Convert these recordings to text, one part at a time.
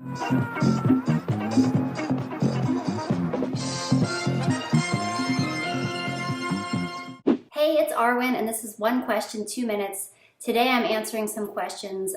Hey, it's Arwen, and this is One Question, 2 Minutes. Today I'm answering some questions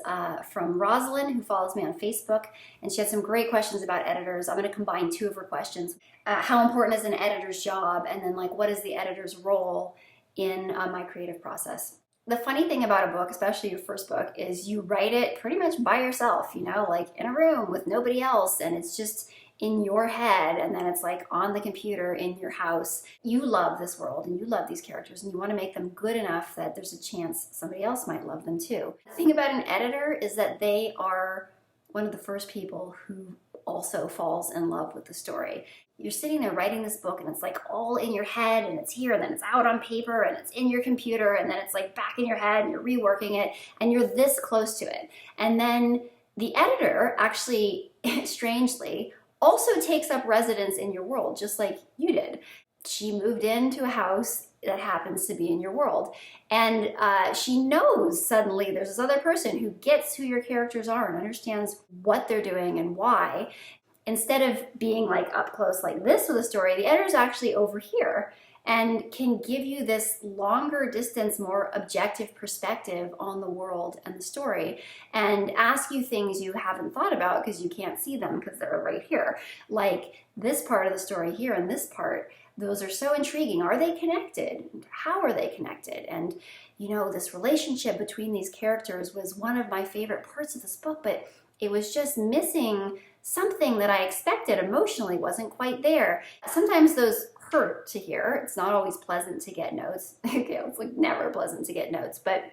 from Rosalind, who follows me on Facebook, and she had some great questions about editors. I'm going to combine two of her questions. How important is an editor's job, and then what is the editor's role in my creative process? The funny thing about a book, especially your first book, is you write it pretty much by yourself, in a room with nobody else, and it's just in your head, and then it's on the computer in your house. You love this world and you love these characters and you want to make them good enough that there's a chance somebody else might love them too. The thing about an editor is that they are one of the first people who also falls in love with the story. You're sitting there writing this book and it's all in your head, and it's here, and then it's out on paper, and it's in your computer, and then it's back in your head, and you're reworking it, and you're this close to it. And then the editor actually, strangely, also takes up residence in your world, just like you did. She moved into a house that happens to be in your world. And she knows suddenly there's this other person who gets who your characters are and understands what they're doing and why. Instead of being up close like this with a story, the editor's actually over here and can give you this longer distance, more objective perspective on the world and the story, and ask you things you haven't thought about because you can't see them because they're right here. Like this part of the story here and this part, those are so intriguing. Are they connected? How are they connected? And this relationship between these characters was one of my favorite parts of this book, but it was just missing something that I expected emotionally, wasn't quite there. Sometimes those hurt to hear. It's not always pleasant to get notes. It's never pleasant to get notes, but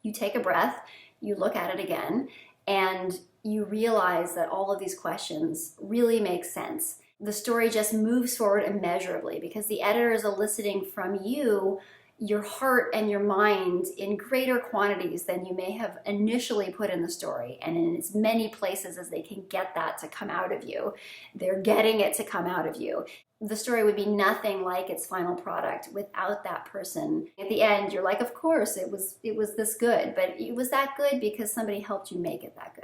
you take a breath, you look at it again, and you realize that all of these questions really make sense. The story just moves forward immeasurably because the editor is eliciting from you your heart and your mind in greater quantities than you may have initially put in the story, and in as many places as they can get that to come out of you. They're getting it to come out of you. The story would be nothing like its final product without that person. At the end, you're of course, it was this good, but it was that good because somebody helped you make it that good.